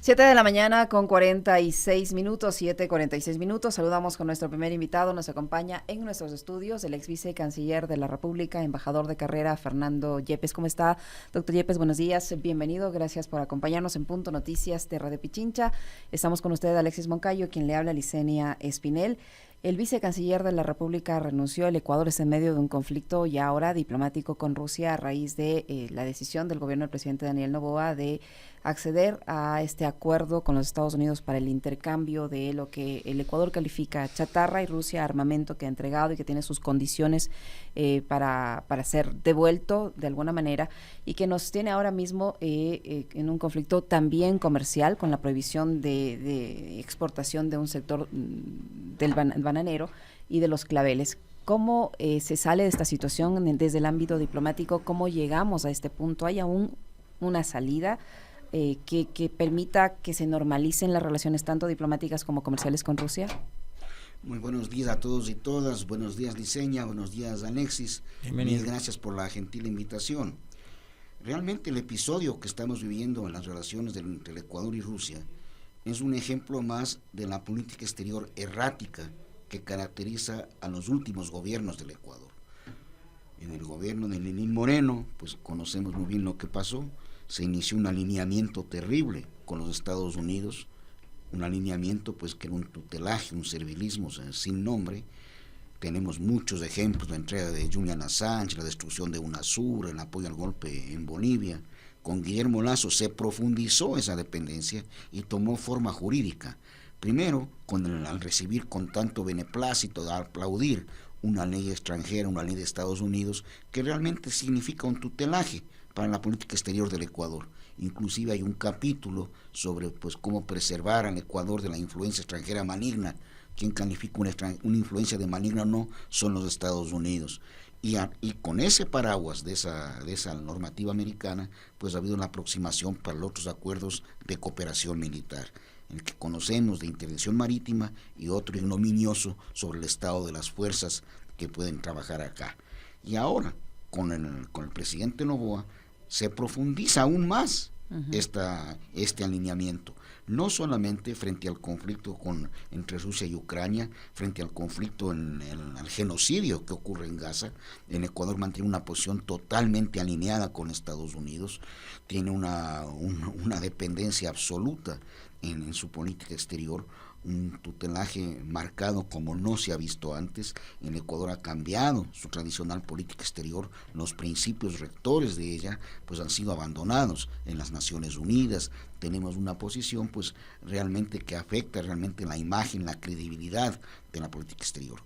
7 de la mañana con 46 minutos, 7:46 minutos. Saludamos con nuestro primer invitado. Nos acompaña en nuestros estudios el ex vicecanciller de la República, embajador de carrera, Fernando Yepes. ¿Cómo está, doctor Yepes? Buenos días, bienvenido. Gracias por acompañarnos en Punto Noticias de Radio Pichincha. Estamos con usted, Alexis Moncayo, quien le habla, Licenia Espinel. El vicecanciller de la República renunció. El Ecuador está en medio de un conflicto ya ahora diplomático con Rusia a raíz de la decisión del gobierno del presidente Daniel Noboa de acceder a este acuerdo con los Estados Unidos para el intercambio de lo que el Ecuador califica chatarra y Rusia armamento que ha entregado y que tiene sus condiciones para ser devuelto de alguna manera, y que nos tiene ahora mismo en un conflicto también comercial con la prohibición de exportación de un sector del bananero y de los claveles. ¿Cómo se sale de esta situación desde el ámbito diplomático? ¿Cómo llegamos a este punto? ¿Hay aún una salida que permita que se normalicen las relaciones tanto diplomáticas como comerciales con Rusia? Muy buenos días a todos y todas. Buenos días, Licenia. Buenos días, Alexis. Mil gracias por la gentil invitación. Realmente el episodio que estamos viviendo en las relaciones entre el Ecuador y Rusia es un ejemplo más de la política exterior errática que caracteriza a los últimos gobiernos del Ecuador. En el gobierno de Lenín Moreno, pues conocemos muy bien lo que pasó. Se inició un alineamiento terrible con los Estados Unidos, un alineamiento pues que era un tutelaje, un servilismo sin nombre. Tenemos muchos ejemplos: la entrega de Julian Assange, la destrucción de UNASUR, el apoyo al golpe en Bolivia. Con Guillermo Lasso se profundizó esa dependencia y tomó forma jurídica. Primero, al recibir con tanto beneplácito, a aplaudir una ley extranjera, una ley de Estados Unidos, que realmente significa un tutelaje para la política exterior del Ecuador. Inclusive hay un capítulo sobre pues cómo preservar al Ecuador de la influencia extranjera maligna. Quien califica una influencia de maligna o no son los Estados Unidos. Y con ese paraguas de esa normativa americana, pues ha habido una aproximación para los otros acuerdos de cooperación militar, en el que conocemos de intervención marítima y otro ignominioso sobre el estado de las fuerzas que pueden trabajar acá. Y ahora, con el presidente Noboa, se profundiza aún más este alineamiento, no solamente frente al conflicto entre Rusia y Ucrania, frente al conflicto al genocidio que ocurre en Gaza. En Ecuador mantiene una posición totalmente alineada con Estados Unidos, tiene una dependencia absoluta en su política exterior, un tutelaje marcado como no se ha visto antes. En Ecuador ha cambiado su tradicional política exterior, los principios rectores de ella pues han sido abandonados en las Naciones Unidas. Tenemos una posición pues realmente que afecta realmente la imagen, la credibilidad de la política exterior.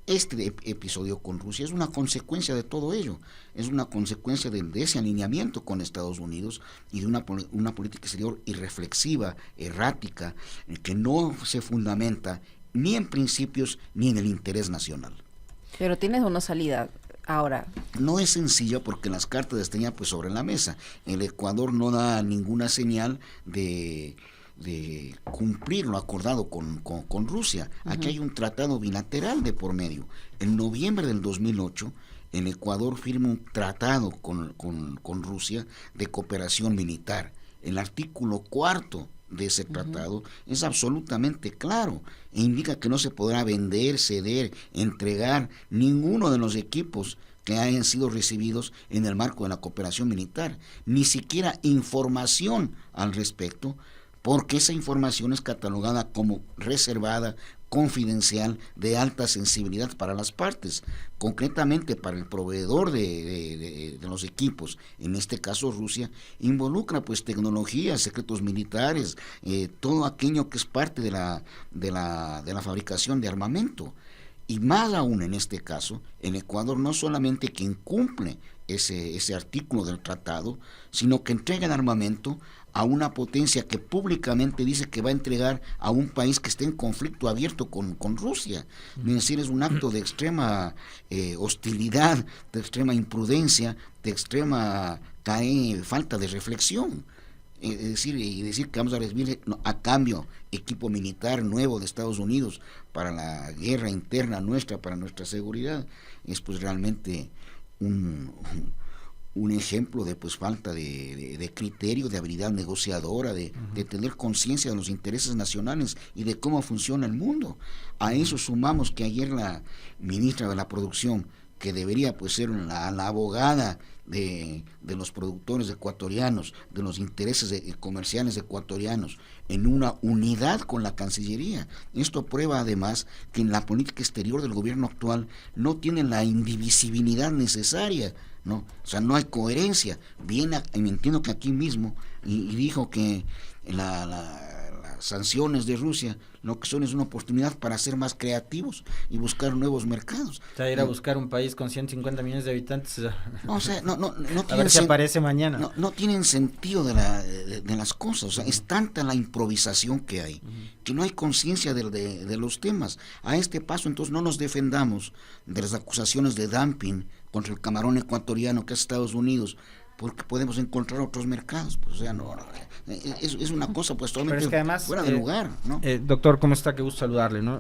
Este episodio con Rusia es una consecuencia de todo ello, es una consecuencia de ese alineamiento con Estados Unidos y de una política exterior irreflexiva, errática, que no se fundamenta ni en principios ni en el interés nacional. Pero tienes una salida ahora. No es sencilla porque las cartas están pues sobre la mesa. El Ecuador no da ninguna señal de cumplir lo acordado con Rusia. Aquí hay un tratado bilateral de por medio. En noviembre del 2008, el Ecuador firma un tratado con Rusia de cooperación militar. El artículo 4 de ese tratado es absolutamente claro e indica que no se podrá vender, ceder, entregar ninguno de los equipos que hayan sido recibidos en el marco de la cooperación militar, ni siquiera información al respecto, porque esa información es catalogada como reservada, confidencial, de alta sensibilidad para las partes, concretamente para el proveedor de los equipos, en este caso Rusia. Involucra pues tecnología, secretos militares, todo aquello que es parte de la fabricación de armamento. Y más aún en este caso, en Ecuador no solamente que incumple ese artículo del tratado, sino que entrega el armamento a una potencia que públicamente dice que va a entregar a un país que esté en conflicto abierto con Rusia. Es decir, es un acto de extrema hostilidad, de extrema imprudencia, de extrema falta de reflexión. Decir que vamos a recibir a cambio equipo militar nuevo de Estados Unidos para la guerra interna nuestra, para nuestra seguridad, es pues realmente un ejemplo de pues falta de criterio, de habilidad negociadora, de tener conciencia de los intereses nacionales y de cómo funciona el mundo. A eso sumamos que ayer la ministra de la Producción, que debería pues ser la abogada de los productores ecuatorianos, de los intereses comerciales ecuatorianos, en una unidad con la Cancillería. Esto prueba además que en la política exterior del gobierno actual no tiene la indivisibilidad necesaria, ¿no? O sea, no hay coherencia. Viene, me entiendo que aquí mismo, y dijo que las sanciones de Rusia lo que son es una oportunidad para ser más creativos y buscar nuevos mercados. O sea, ir a buscar un país con 150 millones de habitantes. No, o sea, no a ver si aparece mañana. No tienen sentido de las cosas. O sea, es tanta la improvisación que hay, que no hay conciencia de los temas. A este paso, entonces, no nos defendamos de las acusaciones de dumping contra el camarón ecuatoriano que es Estados Unidos, porque podemos encontrar otros mercados. Pues, o sea, es una cosa pues totalmente es que además, fuera de lugar, ¿no? Doctor, ¿cómo está? Qué gusto saludarle, ¿no?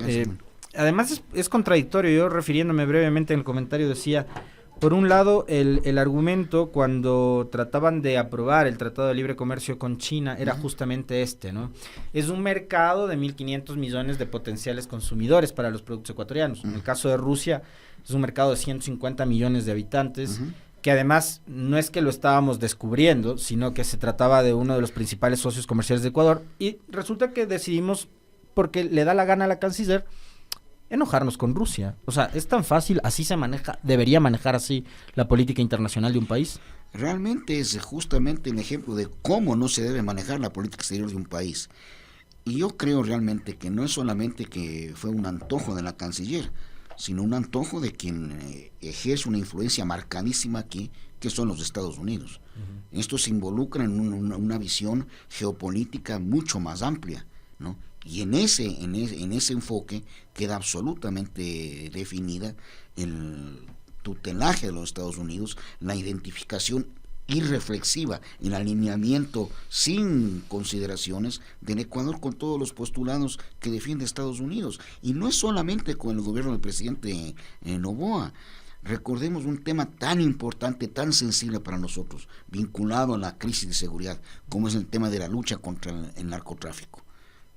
Además es contradictorio. Yo, refiriéndome brevemente en el comentario, decía, por un lado, el argumento cuando trataban de aprobar el Tratado de Libre Comercio con China era justamente ¿no? Es un mercado de 1.500 millones de potenciales consumidores para los productos ecuatorianos. En el caso de Rusia, es un mercado de 150 millones de habitantes, que además no es que lo estábamos descubriendo, sino que se trataba de uno de los principales socios comerciales de Ecuador, y resulta que decidimos, porque le da la gana a la canciller, enojarnos con Rusia. O sea, es tan fácil, así se maneja, debería manejar así la política internacional de un país. Realmente es justamente el ejemplo de cómo no se debe manejar la política exterior de un país. Y yo creo realmente que no es solamente que fue un antojo de la canciller, sino un antojo de quien ejerce una influencia marcadísima aquí, que son los Estados Unidos. Esto se involucra en una visión geopolítica mucho más amplia, ¿no? Y en ese enfoque queda absolutamente definida el tutelaje de los Estados Unidos, la identificación irreflexiva, el alineamiento sin consideraciones del Ecuador con todos los postulados que defiende Estados Unidos. Y no es solamente con el gobierno del presidente Noboa. Recordemos un tema tan importante, tan sensible para nosotros, vinculado a la crisis de seguridad, como es el tema de la lucha contra el narcotráfico.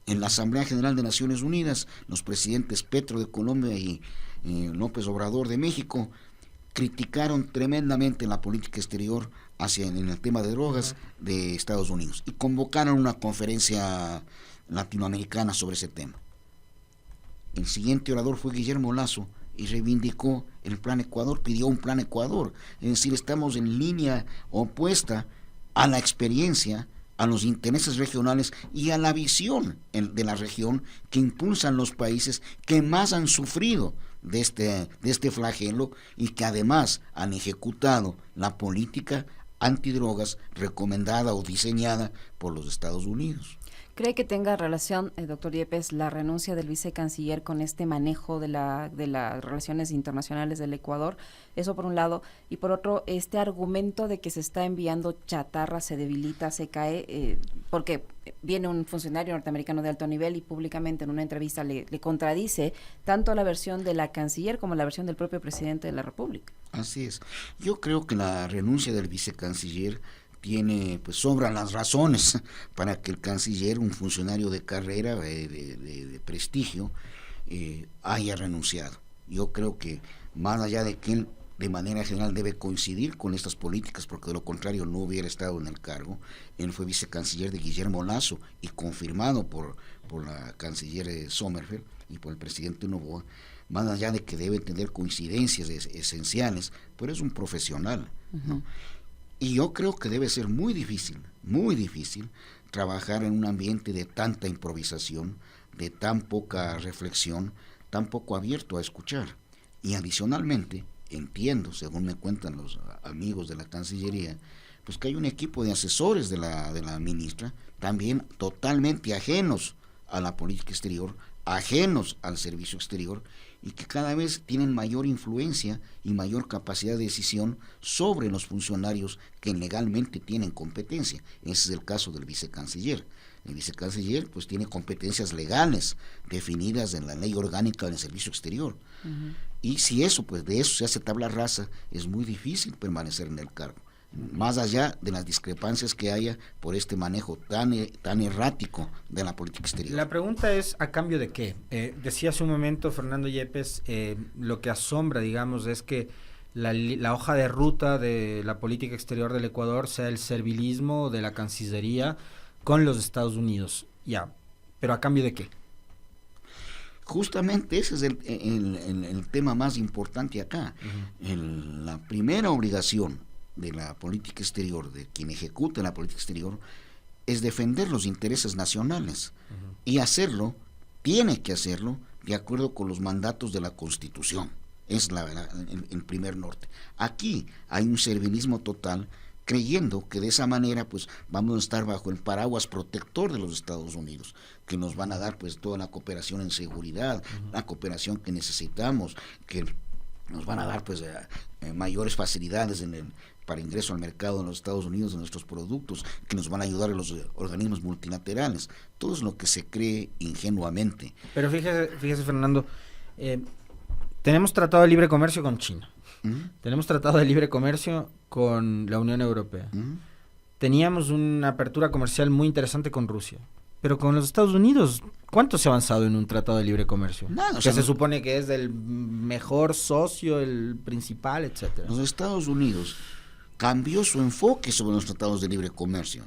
En la Asamblea General de Naciones Unidas, los presidentes Petro de Colombia y López Obrador de México criticaron tremendamente la política exterior en el tema de drogas de Estados Unidos y convocaron una conferencia latinoamericana sobre ese tema. El siguiente orador fue Guillermo Lasso y reivindicó el Plan Ecuador, pidió un Plan Ecuador, es decir, estamos en línea opuesta a la experiencia, a los intereses regionales y a la visión de la región que impulsan los países que más han sufrido de este flagelo y que además han ejecutado la política antidrogas recomendada o diseñada por los Estados Unidos. ¿Cree que tenga relación, doctor Yepes, la renuncia del vicecanciller con este manejo de las relaciones internacionales del Ecuador? Eso por un lado. Y por otro, este argumento de que se está enviando chatarra, se debilita, se cae, porque viene un funcionario norteamericano de alto nivel y públicamente en una entrevista le contradice tanto la versión de la canciller como la versión del propio presidente de la República. Así es. Yo creo que la renuncia del vicecanciller sobran las razones para que el canciller, un funcionario de carrera, de prestigio, haya renunciado. Yo creo que más allá de que él de manera general debe coincidir con estas políticas, porque de lo contrario no hubiera estado en el cargo, él fue vicecanciller de Guillermo Lasso y confirmado por la canciller Sommerfeld y por el presidente Noboa, más allá de que debe tener coincidencias esenciales, pero es un profesional, ¿no? Y yo creo que debe ser muy difícil trabajar en un ambiente de tanta improvisación, de tan poca reflexión, tan poco abierto a escuchar. Y adicionalmente, entiendo, según me cuentan los amigos de la Cancillería, pues que hay un equipo de asesores de la ministra, también totalmente ajenos a la política exterior, ajenos al servicio exterior, y que cada vez tienen mayor influencia y mayor capacidad de decisión sobre los funcionarios que legalmente tienen competencia. Ese es el caso del vicecanciller. El vicecanciller pues tiene competencias legales definidas en la ley orgánica del servicio exterior. Y si eso, pues de eso se hace tabla rasa, es muy difícil permanecer en el cargo. más allá de las discrepancias que haya por este manejo tan errático de la política exterior. La pregunta es, ¿a cambio de qué? Decía hace un momento Fernando Yepes, lo que asombra, digamos, es que la hoja de ruta de la política exterior del Ecuador sea el servilismo de la Cancillería con los Estados Unidos. Ya, pero ¿a cambio de qué? Justamente ese es el tema más importante acá. La primera obligación de la política exterior, de quien ejecuta la política exterior, es defender los intereses nacionales y tiene que hacerlo de acuerdo con los mandatos de la Constitución. Es el primer norte. Aquí hay un servilismo total, creyendo que de esa manera pues vamos a estar bajo el paraguas protector de los Estados Unidos, que nos van a dar pues toda la cooperación en seguridad, la cooperación que necesitamos, que nos van a dar pues mayores facilidades para ingreso al mercado de los Estados Unidos de nuestros productos, que nos van a ayudar a los organismos multilaterales. Todo es lo que se cree ingenuamente. Pero fíjese Fernando, tenemos tratado de libre comercio con China. Tenemos tratado de libre comercio con la Unión Europea. Teníamos una apertura comercial muy interesante con Rusia. Pero con los Estados Unidos, ¿cuánto se ha avanzado en un tratado de libre comercio? Nada, que se supone que es el mejor socio, el principal, etcétera. Los Estados Unidos cambió su enfoque sobre los tratados de libre comercio.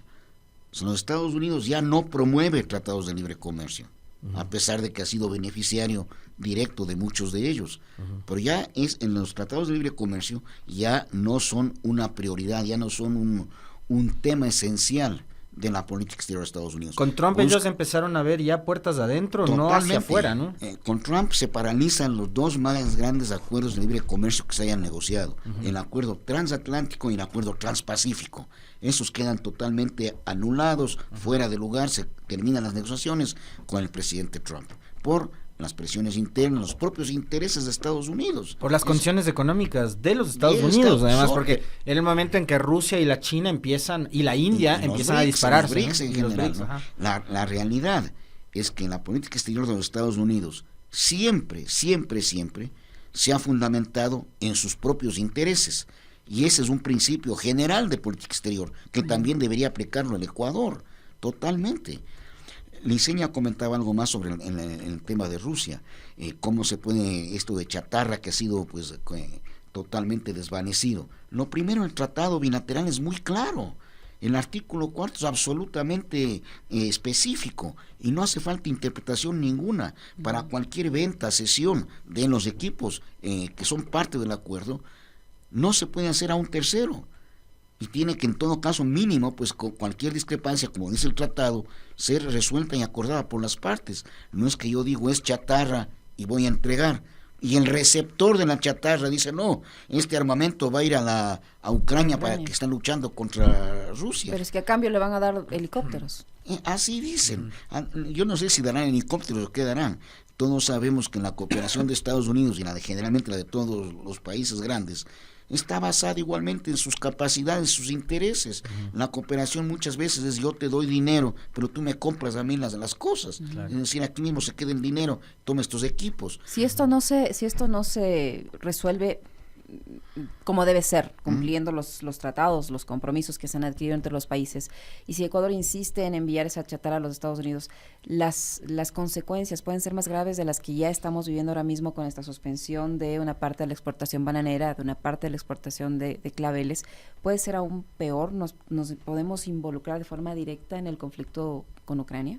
Los Estados Unidos ya no promueve tratados de libre comercio, a pesar de que ha sido beneficiario directo de muchos de ellos. Pero ya en los tratados de libre comercio ya no son una prioridad, ya no son un tema esencial de la política exterior de Estados Unidos. Con Trump ellos empezaron a ver ya puertas adentro, no hacia afuera, ¿no? Con Trump se paralizan los dos más grandes acuerdos de libre comercio que se hayan negociado, el acuerdo transatlántico y el acuerdo transpacífico. Esos quedan totalmente anulados, fuera de lugar, se terminan las negociaciones con el presidente Trump, por las presiones internas, los propios intereses de Estados Unidos. Por las condiciones económicas de los Estados Unidos, además, porque en el momento en que Rusia y la China empiezan, y la India empiezan a dispararse. Los BRICS en general, ¿no? La realidad es que la política exterior de los Estados Unidos siempre se ha fundamentado en sus propios intereses. Y ese es un principio general de política exterior, que también debería aplicarlo el Ecuador, totalmente. Liceña comentaba algo más sobre el tema de Rusia, cómo se puede esto de chatarra que ha sido pues totalmente desvanecido. Lo primero, el tratado bilateral es muy claro, el artículo 4 es absolutamente específico y no hace falta interpretación ninguna para cualquier venta, cesión de los equipos que son parte del acuerdo, no se puede hacer a un tercero. Y tiene que en todo caso mínimo, pues con cualquier discrepancia, como dice el tratado, ser resuelta y acordada por las partes. No es que yo digo es chatarra y voy a entregar, y el receptor de la chatarra dice no, este armamento va a ir a Ucrania para que están luchando contra Rusia. Pero es que a cambio le van a dar helicópteros. Así dicen. Yo no sé si darán helicópteros o qué darán. Todos sabemos que en la cooperación de Estados Unidos y generalmente la de todos los países grandes está basada igualmente en sus capacidades, sus intereses. La cooperación muchas veces es yo te doy dinero, pero tú me compras a mí las cosas. Claro. Es decir, aquí mismo se queda el dinero, toma estos equipos. Si esto no se resuelve como debe ser, cumpliendo los tratados, los compromisos que se han adquirido entre los países, y si Ecuador insiste en enviar esa chatarra a los Estados Unidos, las consecuencias pueden ser más graves de las que ya estamos viviendo ahora mismo con esta suspensión de una parte de la exportación bananera, de una parte de la exportación de claveles. Puede ser aún peor, nos podemos involucrar de forma directa en el conflicto con Ucrania.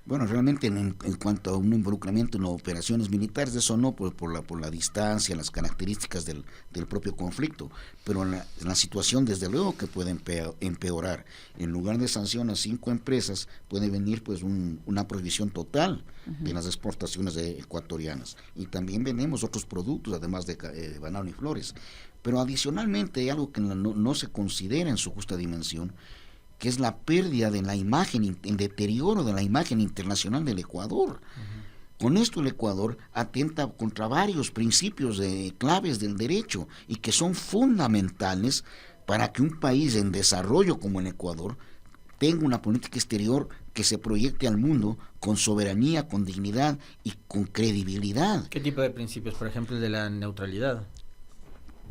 Bueno, realmente en cuanto a un involucramiento en operaciones militares, eso no, por la distancia, las características del propio conflicto, pero en la situación desde luego que puede empeorar. En lugar de sanción a 5 empresas, puede venir pues una prohibición total de las exportaciones ecuatorianas, y también vendemos otros productos además de banano y flores. Pero adicionalmente hay algo que no se considera en su justa dimensión, que es la pérdida de la imagen, el deterioro de la imagen internacional del Ecuador. Con esto el Ecuador atenta contra varios principios claves del derecho y que son fundamentales para que un país en desarrollo como el Ecuador tenga una política exterior que se proyecte al mundo con soberanía, con dignidad y con credibilidad. ¿Qué tipo de principios? Por ejemplo, el de la neutralidad.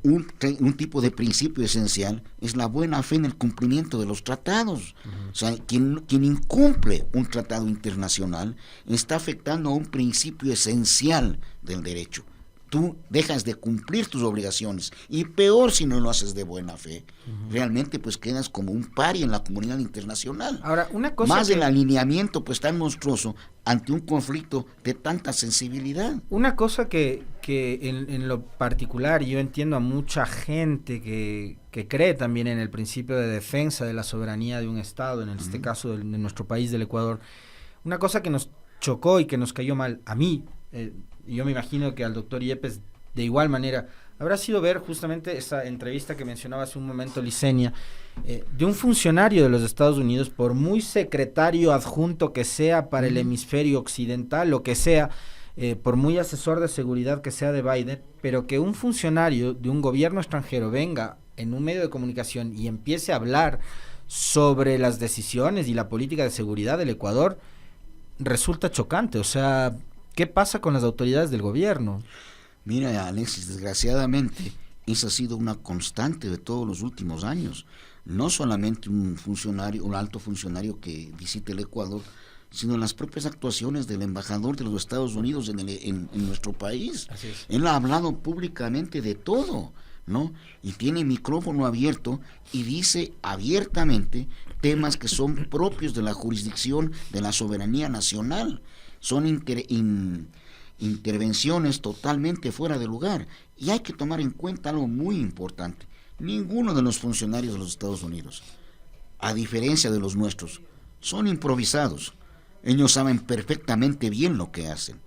un tipo de principio esencial es la buena fe en el cumplimiento de los tratados. O sea, quien incumple un tratado internacional está afectando a un principio esencial del derecho. Tú dejas de cumplir tus obligaciones, y peor si no lo haces de buena fe. Realmente pues quedas como un pari en la comunidad internacional. Ahora, una cosa más del alineamiento pues tan monstruoso ante un conflicto de tanta sensibilidad. Una cosa que en lo particular yo entiendo a mucha gente que cree también en el principio de defensa de la soberanía de un Estado, en este caso de nuestro país, del Ecuador. Una cosa que nos chocó y que nos cayó mal a mí, yo me imagino que al doctor Yepes de igual manera, habrá sido ver justamente esa entrevista que mencionaba hace un momento Liceña, de un funcionario de los Estados Unidos, por muy secretario adjunto que sea para el hemisferio occidental, lo que sea, por muy asesor de seguridad que sea de Biden, pero que un funcionario de un gobierno extranjero venga en un medio de comunicación y empiece a hablar sobre las decisiones y la política de seguridad del Ecuador, resulta chocante. O sea, ¿qué pasa con las autoridades del gobierno? Mira, Alexis, desgraciadamente esa ha sido una constante de todos los últimos años. No solamente un alto funcionario que visite el Ecuador, sino las propias actuaciones del embajador de los Estados Unidos en nuestro país. Así es. Él ha hablado públicamente de todo, ¿no? Y tiene micrófono abierto y dice abiertamente temas que son propios de la jurisdicción de la soberanía nacional. Son intervenciones totalmente fuera de lugar. Y hay que tomar en cuenta algo muy importante. Ninguno de los funcionarios de los Estados Unidos, a diferencia de los nuestros, son improvisados. Ellos saben perfectamente bien lo que hacen.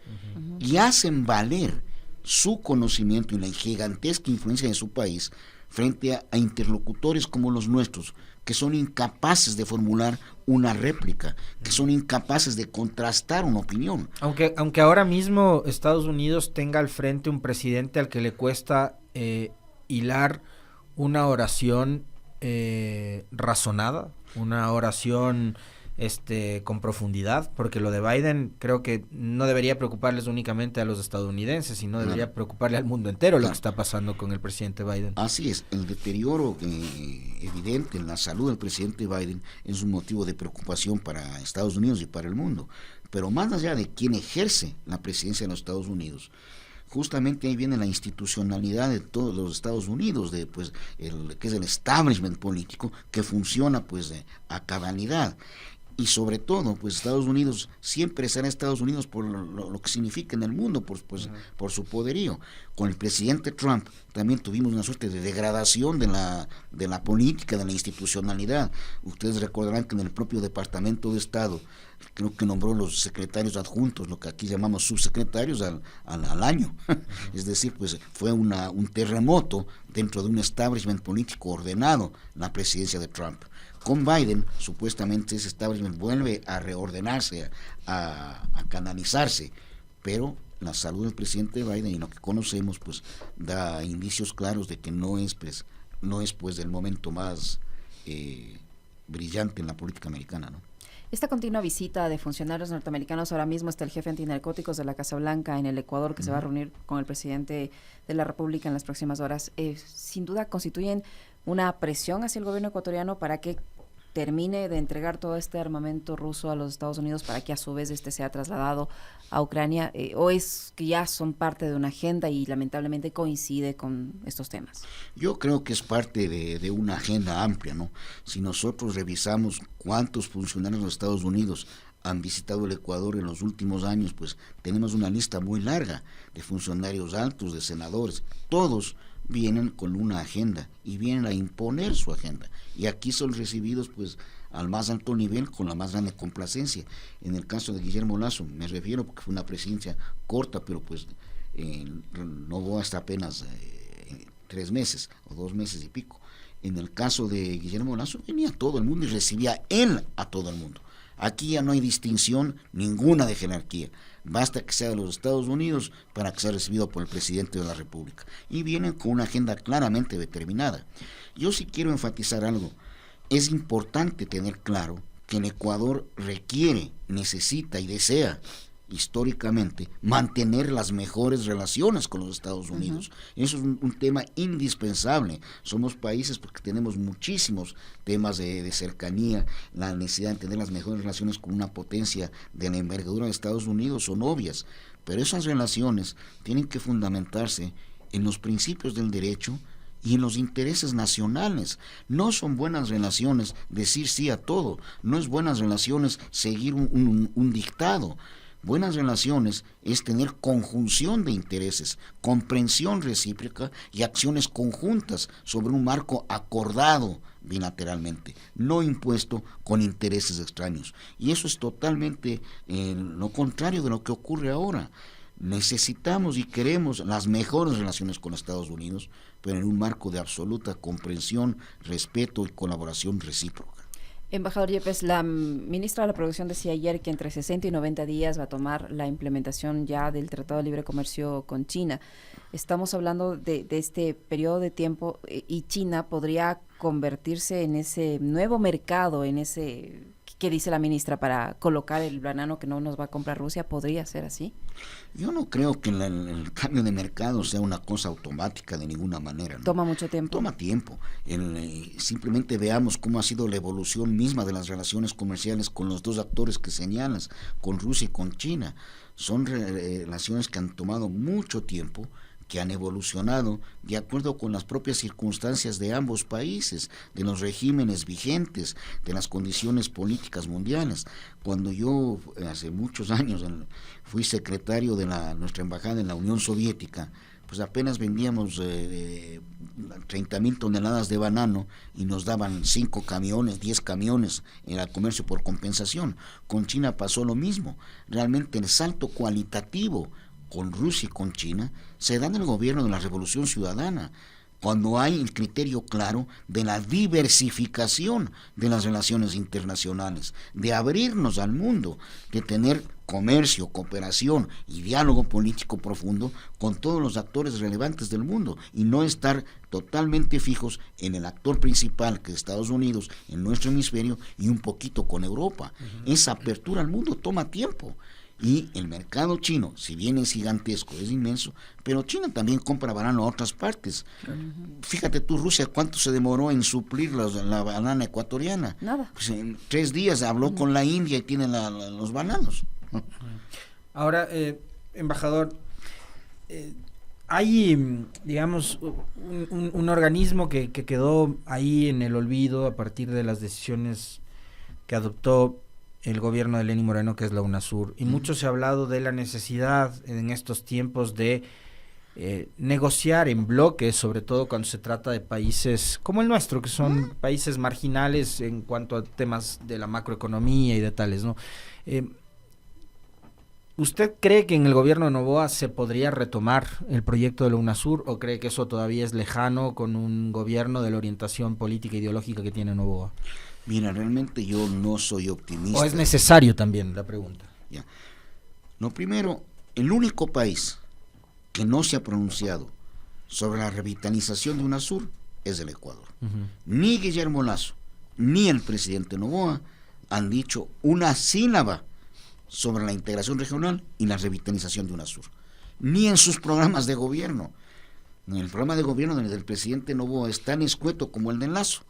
Y hacen valer su conocimiento y la gigantesca influencia de su país frente a interlocutores como los nuestros, que son incapaces de formular una réplica, que son incapaces de contrastar una opinión. Aunque ahora mismo Estados Unidos tenga al frente un presidente al que le cuesta hilar una oración razonada, una oración con profundidad, porque lo de Biden creo que no debería preocuparles únicamente a los estadounidenses, sino debería preocuparle al mundo entero lo que está pasando con el presidente Biden. Así es, el deterioro evidente en la salud del presidente Biden es un motivo de preocupación para Estados Unidos y para el mundo, pero más allá de quien ejerce la presidencia de los Estados Unidos, justamente ahí viene la institucionalidad de todos los Estados Unidos, que es el establishment político que funciona a cabalidad. Y sobre todo, Estados Unidos siempre será Estados Unidos por lo que significa en el mundo, por su poderío. Con el presidente Trump también tuvimos una suerte de degradación de la política, de la institucionalidad. Ustedes recordarán que en el propio Departamento de Estado, creo que nombró los secretarios adjuntos, lo que aquí llamamos subsecretarios, al año. Es decir, fue un terremoto dentro de un establishment político ordenado, la presidencia de Trump. Con Biden, supuestamente ese establishment vuelve a reordenarse, a canalizarse, pero la salud del presidente Biden y lo que conocemos da indicios claros de que no es el momento más brillante en la política americana, ¿no? Esta continua visita de funcionarios norteamericanos, ahora mismo está el jefe antinarcóticos de la Casa Blanca en el Ecuador, que se va a reunir con el presidente de la República en las próximas horas, sin duda constituyen una presión hacia el gobierno ecuatoriano para que termine de entregar todo este armamento ruso a los Estados Unidos para que a su vez sea trasladado a Ucrania, o es que ya son parte de una agenda y lamentablemente coincide con estos temas. Yo creo que es parte de una agenda amplia, ¿no? Si nosotros revisamos cuántos funcionarios de los Estados Unidos han visitado el Ecuador en los últimos años, tenemos una lista muy larga de funcionarios altos, de senadores, todos vienen con una agenda y vienen a imponer su agenda, y aquí son recibidos al más alto nivel con la más grande complacencia. En el caso de Guillermo Lasso me refiero porque fue una presidencia corta, pero no hubo hasta apenas 3 meses o 2 meses y pico. En el caso de Guillermo Lasso venía todo el mundo y recibía él a todo el mundo. Aquí ya no hay distinción ninguna de jerarquía. Basta que sea de los Estados Unidos para que sea recibido por el presidente de la República. Y vienen con una agenda claramente determinada. Yo sí quiero enfatizar algo. Es importante tener claro que el Ecuador requiere, necesita y desea históricamente, mantener las mejores relaciones con los Estados Unidos. Eso es un tema indispensable. Somos países porque tenemos muchísimos temas de cercanía, la necesidad de tener las mejores relaciones con una potencia de la envergadura de Estados Unidos son obvias, pero esas relaciones tienen que fundamentarse en los principios del derecho y en los intereses nacionales. No son buenas relaciones decir sí a todo, no es buenas relaciones seguir un dictado. Buenas relaciones es tener conjunción de intereses, comprensión recíproca y acciones conjuntas sobre un marco acordado bilateralmente, no impuesto con intereses extraños. Y eso es totalmente lo contrario de lo que ocurre ahora. Necesitamos y queremos las mejores relaciones con Estados Unidos, pero en un marco de absoluta comprensión, respeto y colaboración recíproca. Embajador Yepes, la ministra de la Producción decía ayer que entre 60 y 90 días va a tomar la implementación ya del Tratado de Libre Comercio con China. Estamos hablando de este periodo de tiempo y China podría convertirse en ese nuevo mercado, en ese que dice la ministra, para colocar el banano que no nos va a comprar Rusia. ¿Podría ser así? Yo no creo que el cambio de mercado sea una cosa automática de ninguna manera, ¿no? ¿Toma mucho tiempo? Toma tiempo. Simplemente veamos cómo ha sido la evolución misma de las relaciones comerciales con los dos actores que señalas, con Rusia y con China. Son relaciones que han tomado mucho tiempo, que han evolucionado de acuerdo con las propias circunstancias de ambos países, de los regímenes vigentes, de las condiciones políticas mundiales. Cuando yo, hace muchos años, fui secretario de nuestra embajada en la Unión Soviética, pues apenas vendíamos 30,000 toneladas de banano y nos daban 5 camiones, 10 camiones en el comercio por compensación. Con China pasó lo mismo. Realmente el salto cualitativo con Rusia y con China se da en el gobierno de la Revolución Ciudadana, cuando hay el criterio claro de la diversificación de las relaciones internacionales, de abrirnos al mundo, de tener comercio, cooperación y diálogo político profundo con todos los actores relevantes del mundo y no estar totalmente fijos en el actor principal, que es Estados Unidos, en nuestro hemisferio y un poquito con Europa. Esa apertura al mundo toma tiempo. Y el mercado chino, si bien es gigantesco, es inmenso, pero China también compra banano a otras partes. Fíjate tú, Rusia, ¿cuánto se demoró en suplir la banana ecuatoriana? Nada. Pues en 3 días habló con la India y tienen los bananos. Ahora, embajador, hay, digamos, un organismo que quedó ahí en el olvido a partir de las decisiones que adoptó el gobierno de Lenín Moreno, que es la UNASUR, y mucho se ha hablado de la necesidad en estos tiempos de negociar en bloques, sobre todo cuando se trata de países como el nuestro, que son países marginales en cuanto a temas de la macroeconomía y de tales, ¿no? ¿Usted cree que en el gobierno de Noboa se podría retomar el proyecto de la UNASUR o cree que eso todavía es lejano con un gobierno de la orientación política e ideológica que tiene Noboa? Mira, realmente yo no soy optimista. ¿O es necesario también, la pregunta? Ya. No, primero, el único país que no se ha pronunciado sobre la revitalización de UNASUR es el Ecuador. Ni Guillermo Lasso, ni el presidente Noboa han dicho una sílaba sobre la integración regional y la revitalización de UNASUR. Ni en sus programas de gobierno. En el programa de gobierno del presidente Noboa es tan escueto como el de Lasso.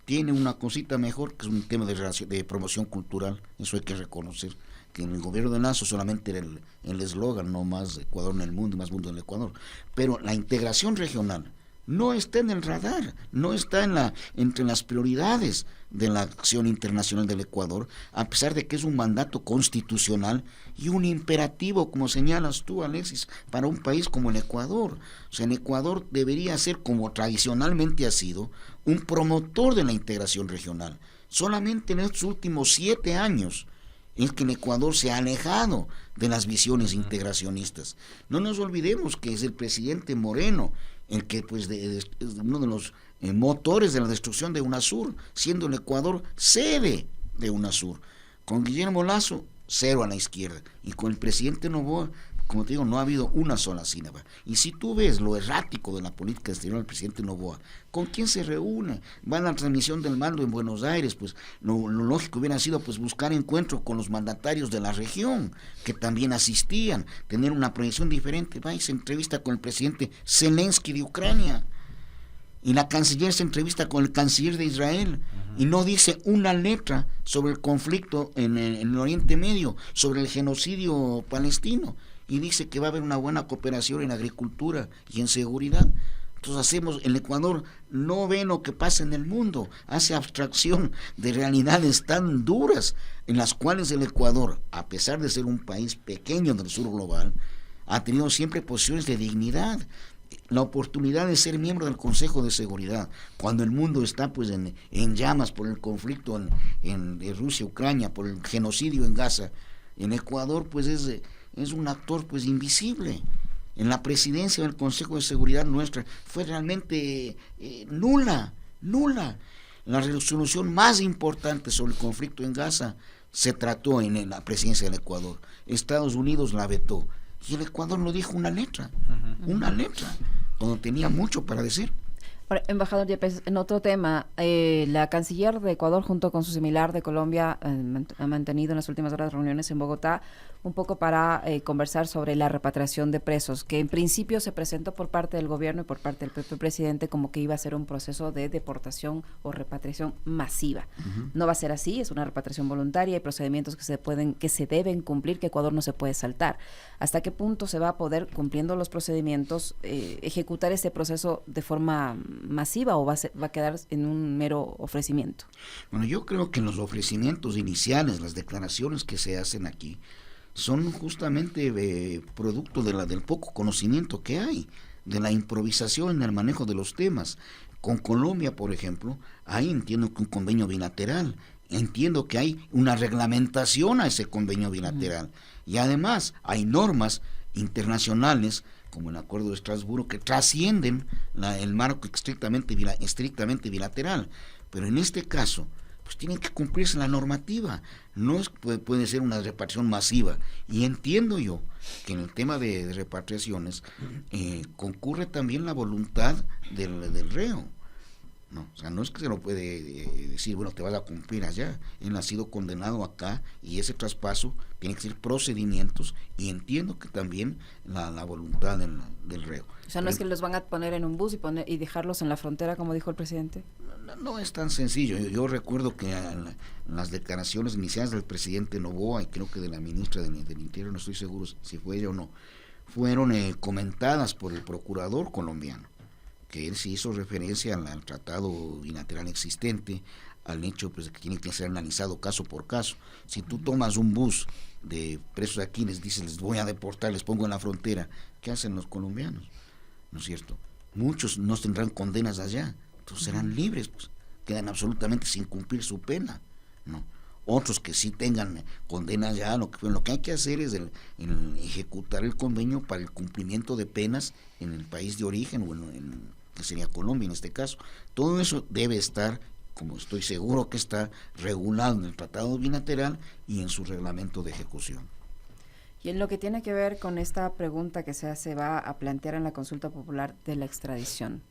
Tiene una cosita mejor, que es un tema de promoción cultural, eso hay que reconocer, que en el gobierno de Lasso solamente era el eslogan, no más Ecuador en el mundo y más mundo en el Ecuador, pero la integración regional no está en el radar, no está entre las prioridades de la acción internacional del Ecuador, a pesar de que es un mandato constitucional y un imperativo, como señalas tú, Alexis, para un país como el Ecuador. O sea, el Ecuador debería ser, como tradicionalmente ha sido, un promotor de la integración regional. Solamente en estos últimos 7 años es que el Ecuador se ha alejado de las visiones integracionistas. No nos olvidemos que es el presidente Moreno el que pues es uno de los motores de la destrucción de UNASUR, siendo el Ecuador sede de UNASUR. Con Guillermo Lasso, cero a la izquierda, y con el presidente Noboa, como te digo, no ha habido una sola sílaba. Y si tú ves lo errático de la política exterior del presidente Noboa, ¿con quién se reúne? Va a la transmisión del mando en Buenos Aires, pues lo lógico hubiera sido pues buscar encuentro con los mandatarios de la región, que también asistían, tener una proyección diferente. Va y se entrevista con el presidente Zelensky de Ucrania, y la canciller se entrevista con el canciller de Israel, y no dice una letra sobre el conflicto en el Oriente Medio, sobre el genocidio palestino, y dice que va a haber una buena cooperación en agricultura y en seguridad. Entonces el Ecuador no ve lo que pasa en el mundo, hace abstracción de realidades tan duras en las cuales el Ecuador, a pesar de ser un país pequeño del sur global, ha tenido siempre posiciones de dignidad. La oportunidad de ser miembro del Consejo de Seguridad, cuando el mundo está pues en llamas por el conflicto en Rusia, Ucrania, por el genocidio en Gaza, en Ecuador pues es un actor pues invisible. En la presidencia del Consejo de Seguridad nuestra fue realmente nula. La resolución más importante sobre el conflicto en Gaza se trató en la presidencia del Ecuador. Estados Unidos la vetó. Y el Ecuador no dijo una letra, cuando tenía mucho para decir. Ahora, embajador Yepes, en otro tema, la canciller de Ecuador junto con su similar de Colombia ha mantenido en las últimas horas reuniones en Bogotá un poco para conversar sobre la repatriación de presos, que en principio se presentó por parte del gobierno y por parte del propio presidente como que iba a ser un proceso de deportación o repatriación masiva. No va a ser así, es una repatriación voluntaria, hay procedimientos que se deben cumplir, que Ecuador no se puede saltar. ¿Hasta qué punto se va a poder, cumpliendo los procedimientos, ejecutar ese proceso de forma masiva o va a quedar en un mero ofrecimiento? Bueno, yo creo que los ofrecimientos iniciales, las declaraciones que se hacen aquí, son justamente producto del poco conocimiento que hay, de la improvisación en el manejo de los temas. Con Colombia, por ejemplo, ahí entiendo que un convenio bilateral, entiendo que hay una reglamentación a ese convenio bilateral, y además hay normas internacionales como el Acuerdo de Estrasburgo que trascienden el marco estrictamente bilateral, pero en este caso pues tienen que cumplirse la normativa, no puede ser una repatriación masiva, y entiendo yo que en el tema de repatriaciones concurre también la voluntad del reo. No, o sea, no es que se lo puede decir, bueno, te vas a cumplir allá. Él ha sido condenado acá y ese traspaso tiene que ser procedimientos, y entiendo que también la voluntad del reo. O sea, no es que los van a poner en un bus y dejarlos en la frontera, como dijo el presidente. No es tan sencillo. Yo recuerdo que las declaraciones iniciales del presidente Noboa, y creo que de la ministra del Interior, no estoy seguro si fue ella o no, fueron comentadas por el procurador colombiano, que él sí hizo referencia al tratado bilateral existente, al hecho pues que tiene que ser analizado caso por caso. Si tú tomas un bus de presos aquí y les dices, les voy a deportar, les pongo en la frontera, ¿qué hacen los colombianos? ¿No es cierto? Muchos no tendrán condenas allá, entonces serán libres, pues quedan absolutamente sin cumplir su pena, ¿no? Otros que sí tengan condenas ya, lo que hay que hacer es el ejecutar el convenio para el cumplimiento de penas en el país de origen, o que sería Colombia en este caso. Todo eso debe estar, como estoy seguro que está, regulado en el tratado bilateral y en su reglamento de ejecución. Y en lo que tiene que ver con esta pregunta que se va a plantear en la consulta popular de la extradición,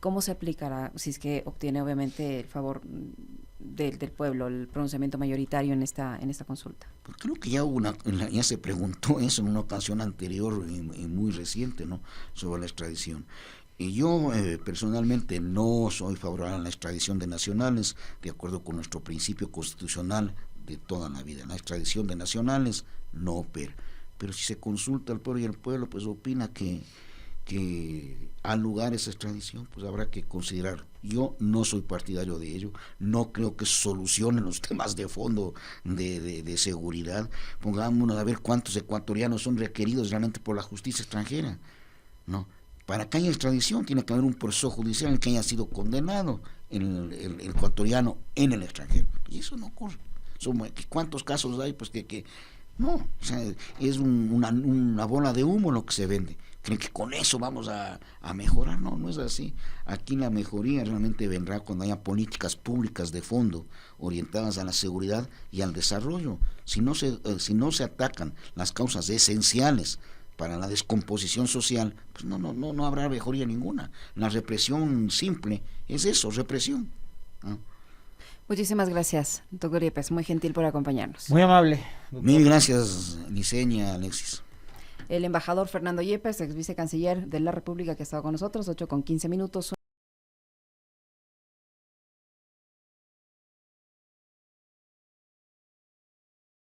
¿cómo se aplicará si es que obtiene obviamente el favor del pueblo, el pronunciamiento mayoritario en esta consulta? Pues creo que ya se preguntó eso en una ocasión anterior y muy reciente, ¿no?, sobre la extradición. Y yo personalmente no soy favorable a la extradición de nacionales, de acuerdo con nuestro principio constitucional de toda la vida. La extradición de nacionales no opera. Pero si se consulta al pueblo y el pueblo pues opina que al lugar esa extradición, pues habrá que considerar. Yo no soy partidario de ello, no creo que solucione los temas de fondo de seguridad. Pongámonos a ver cuántos ecuatorianos son requeridos realmente por la justicia extranjera, ¿no? Para que haya extradición tiene que haber un proceso judicial en el que haya sido condenado el ecuatoriano en el extranjero, y eso no ocurre. ¿Cuántos casos hay pues que No, o sea, es una bola de humo lo que se vende. Creen que con eso vamos a mejorar. No, no es así. Aquí la mejoría realmente vendrá cuando haya políticas públicas de fondo orientadas a la seguridad y al desarrollo. Si no se atacan las causas esenciales para la descomposición social, pues no habrá mejoría ninguna. La represión simple es eso, represión. ¿No? Muchísimas gracias, doctor Yepes, muy gentil por acompañarnos. Muy amable. Doctor. Mil gracias, Liceña, Alexis. El embajador Fernando Yepes, ex vicecanciller de la República, que ha estado con nosotros, 8:15.